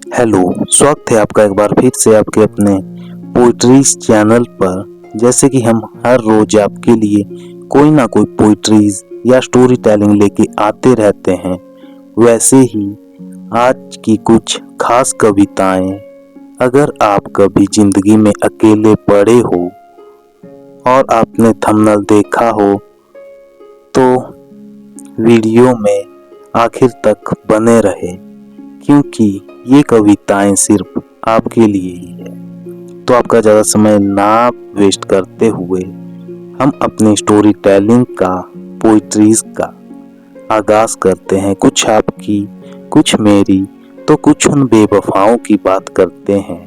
Hello, स्वागत है आपका एक बार फिर से आपके अपने पोइट्रीज चैनल पर। जैसे कि हम हर रोज आपके लिए कोई ना कोई पोइट्रीज या स्टोरी टेलिंग लेके आते रहते हैं, वैसे ही आज की कुछ खास कविताएं। अगर आप कभी जिंदगी में अकेले पड़े हो और आपने थंबनेल देखा हो तो वीडियो में आखिर तक बने रहे, क्योंकि ये कविताएं सिर्फ आपके लिए ही है। तो आपका ज़्यादा समय ना वेस्ट करते हुए हम अपनी स्टोरी टेलिंग का, पोइट्रीज का आगाज करते हैं। कुछ आपकी, कुछ मेरी, तो कुछ उन बेवफाओं की बात करते हैं।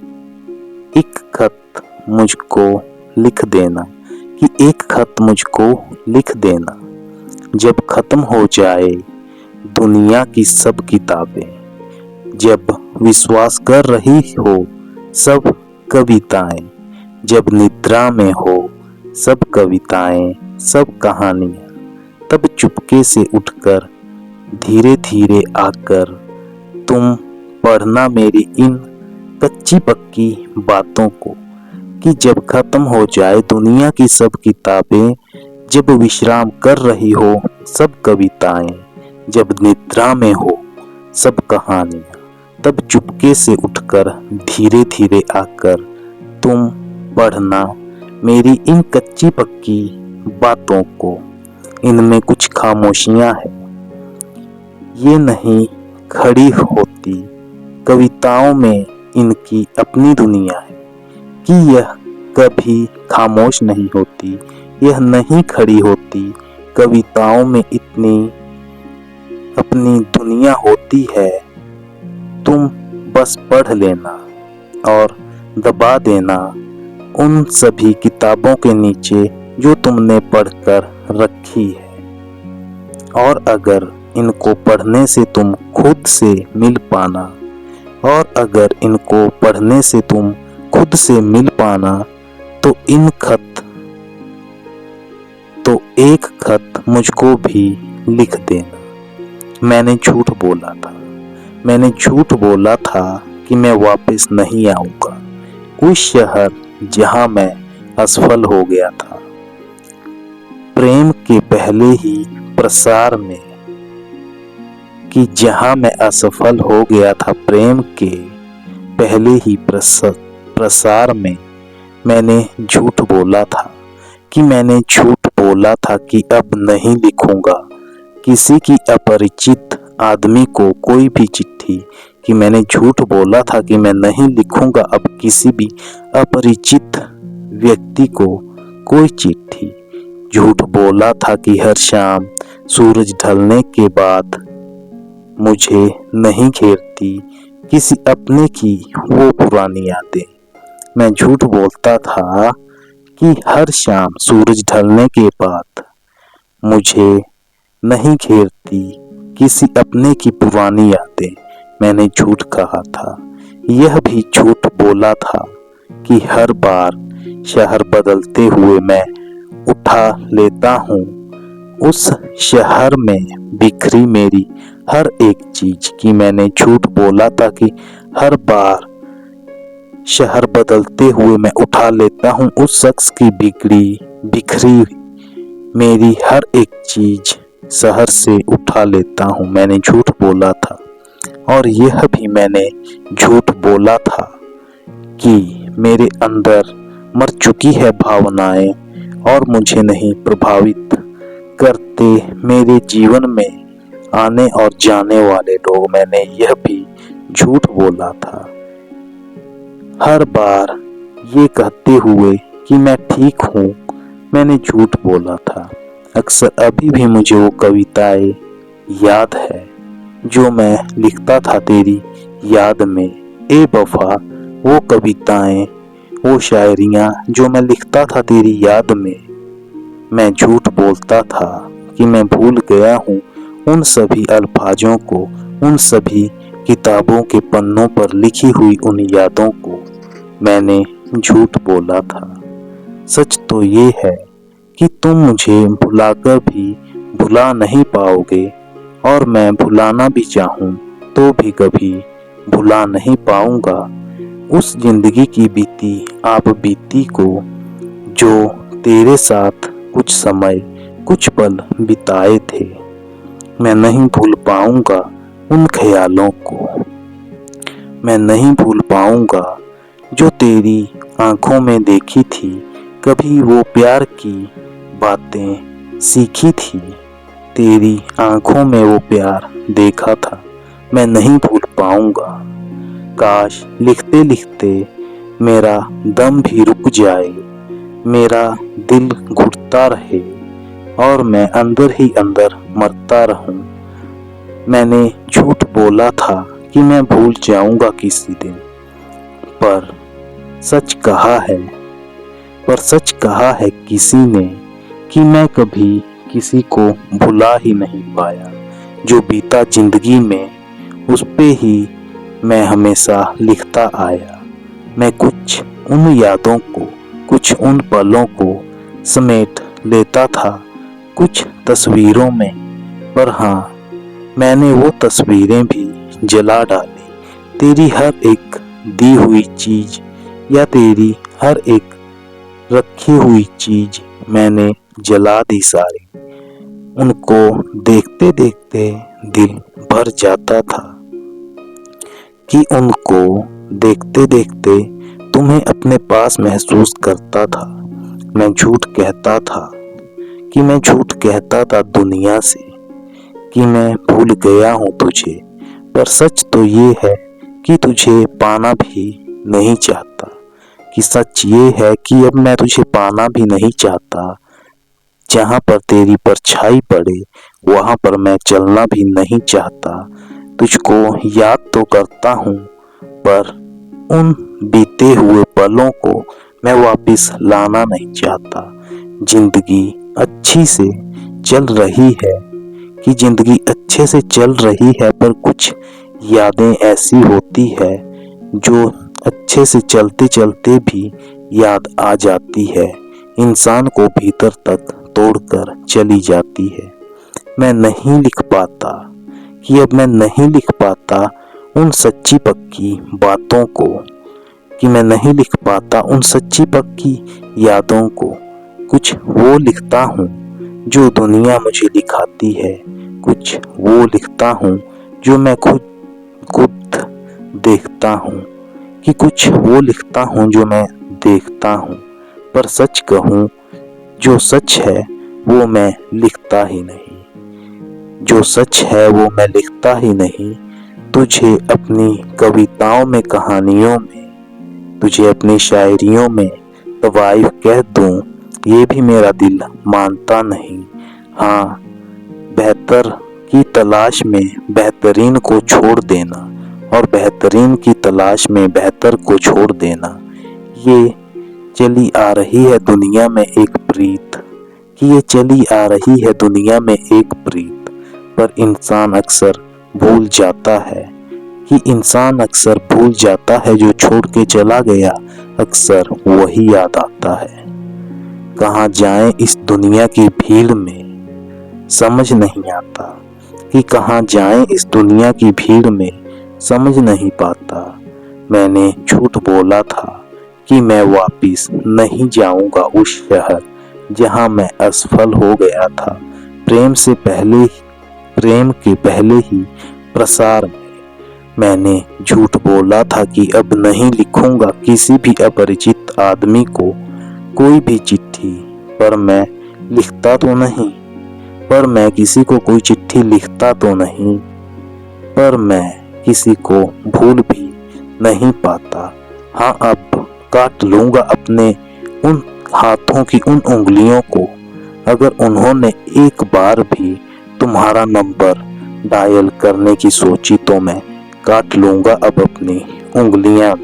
एक खत मुझको लिख देना, कि एक खत मुझको लिख देना, जब खत्म हो जाए दुनिया की सब किताबें, जब विश्वास कर रही हो सब कविताएं, जब निद्रा में हो सब कविताएं, सब कहानियां, तब चुपके से उठकर धीरे धीरे आकर तुम पढ़ना मेरी इन कच्ची पक्की बातों को, कि जब खत्म हो जाए दुनिया की सब किताबें, जब विश्राम कर रही हो सब कविताएं, जब निद्रा में हो सब कहानियां, तब चुपके से उठकर धीरे धीरे आकर तुम पढ़ना मेरी इन कच्ची पक्की बातों को। इनमें कुछ खामोशियां हैं, ये नहीं खड़ी होती कविताओं में इनकी अपनी दुनिया है, कि यह कभी खामोश नहीं होती, यह नहीं खड़ी होती कविताओं में इतनी अपनी दुनिया होती है। तुम बस पढ़ लेना और दबा देना उन सभी किताबों के नीचे जो तुमने पढ़कर रखी है। और अगर इनको पढ़ने से तुम खुद से मिल पाना, और अगर इनको पढ़ने से तुम खुद से मिल पाना, तो एक खत मुझको भी लिख देना। मैंने झूठ बोला था, मैंने झूठ बोला था कि मैं वापस नहीं आऊंगा उस शहर जहां मैं असफल हो गया था। प्रेम के पहले ही प्रसार में, कि जहां मैं असफल हो गया था प्रेम के पहले ही प्रसार में, मैंने झूठ बोला था, कि मैंने झूठ बोला था कि अब नहीं लिखूंगा किसी की अपरिचित आदमी को कोई भी चिट्ठी, कि मैंने झूठ बोला था कि मैं नहीं लिखूंगा अब किसी भी अपरिचित व्यक्ति को कोई चिट्ठी। झूठ बोला था कि हर शाम सूरज ढलने के बाद मुझे नहीं घेरती किसी अपने की वो पुरानी यादें। मैं झूठ बोलता था कि हर शाम सूरज ढलने के बाद मुझे नहीं घेरती किसी अपने की पुरानी यादें। मैंने झूठ कहा था, यह भी झूठ बोला था कि हर बार शहर बदलते हुए मैं उठा लेता हूँ उस शहर में बिखरी मेरी हर एक चीज, की मैंने झूठ बोला था कि हर बार शहर बदलते हुए मैं उठा लेता हूँ उस शख्स की बिखरी मेरी हर एक चीज, शहर से उठा लेता हूँ। मैंने झूठ बोला था, और यह भी मैंने झूठ बोला था कि मेरे अंदर मर चुकी है भावनाएं और मुझे नहीं प्रभावित करते मेरे जीवन में आने और जाने वाले लोग। मैंने यह भी झूठ बोला था, हर बार ये कहते हुए कि मैं ठीक हूँ मैंने झूठ बोला था। अक्सर अभी भी मुझे वो कविताएं याद है जो मैं लिखता था तेरी याद में, ए वफा। वो कविताएं, वो शायरियाँ जो मैं लिखता था तेरी याद में। मैं झूठ बोलता था कि मैं भूल गया हूँ उन सभी अल्फाजों को, उन सभी किताबों के पन्नों पर लिखी हुई उन यादों को। मैंने झूठ बोला था। सच तो ये है कि तुम मुझे भुलाकर भी भुला नहीं पाओगे, और मैं भुलाना भी चाहूँ तो भी कभी भुला नहीं पाऊंगा उस जिंदगी की बीती आप बीती को, जो तेरे साथ कुछ समय कुछ पल बिताए थे। मैं नहीं भूल पाऊंगा उन ख्यालों को, मैं नहीं भूल पाऊंगा जो तेरी आंखों में देखी थी। कभी वो प्यार की बातें सीखी थी, तेरी आंखों में वो प्यार देखा था। मैं नहीं भूल पाऊंगा। काश लिखते लिखते मेरा दम भी रुक जाए, मेरा दिल घुटता रहे और मैं अंदर ही अंदर मरता रहूं। मैंने झूठ बोला था कि मैं भूल जाऊंगा किसी दिन, पर सच कहा है किसी ने कि मैं कभी किसी को भुला ही नहीं पाया। जो बीता जिंदगी में उस पे ही मैं हमेशा लिखता आया। मैं कुछ उन यादों को, कुछ उन पलों को समेट लेता था कुछ तस्वीरों में, पर हाँ, मैंने वो तस्वीरें भी जला डाली। तेरी हर एक दी हुई चीज या तेरी हर एक रखी हुई चीज मैंने जला दी सारी। उनको देखते देखते दिल भर जाता था कि उनको देखते देखते तुम्हें अपने पास महसूस करता था। मैं झूठ कहता था दुनिया से कि मैं भूल गया हूँ तुझे, पर सच तो ये है कि तुझे पाना भी नहीं चाहता। सच ये है कि अब मैं तुझे पाना भी नहीं चाहता। जहाँ पर तेरी परछाई पड़े वहाँ पर मैं चलना भी नहीं चाहता। तुझको याद तो करता हूँ, पर उन बीते हुए पलों को मैं वापस लाना नहीं चाहता। जिंदगी अच्छे से चल रही है पर कुछ यादें ऐसी होती है जो अच्छे से चलते चलते भी याद आ जाती है, इंसान को भीतर तक तोड़कर चली जाती है। मैं नहीं लिख पाता उन सच्ची पक्की बातों को, मैं नहीं लिख पाता उन सच्ची पक्की यादों को। कुछ वो लिखता हूँ जो दुनिया मुझे दिखाती है, कुछ वो लिखता हूँ जो मैं खुद देखता हूँ, कि कुछ वो लिखता हूँ जो मैं देखता हूँ। पर सच कहूँ, जो सच है वो मैं लिखता ही नहीं, जो सच है वो मैं लिखता ही नहीं। तुझे अपनी कविताओं में, कहानियों में, तुझे अपनी शायरियों में तवाइफ कह दूं, ये भी मेरा दिल मानता नहीं। हाँ, बेहतर की तलाश में बेहतरीन को छोड़ देना और बेहतरीन की तलाश में बेहतर को छोड़ देना, ये चली आ रही है दुनिया में एक प्रीत, पर इंसान अक्सर भूल जाता है जो छोड़ के चला गया, अक्सर वही याद आता है। कहाँ जाएं इस दुनिया की भीड़ में, समझ नहीं आता कि कहाँ जाएं इस दुनिया की भीड़ में, समझ नहीं पाता। मैंने झूठ बोला था कि मैं वापिस नहीं जाऊंगा उस शहर जहां मैं असफल हो गया था। प्रेम के पहले ही प्रसार में मैंने झूठ बोला था कि अब नहीं लिखूंगा किसी भी अपरिचित आदमी को कोई भी चिट्ठी, पर मैं किसी को कोई चिट्ठी लिखता तो नहीं, पर मैं किसी को भूल भी नहीं पाता। हाँ, अब काट लूंगा अपने उन हाथों की उन उंगलियों को, अगर उन्होंने एक बार भी तुम्हारा नंबर डायल करने की सोची तो मैं काट लूंगा अब अपनी उंगलियां।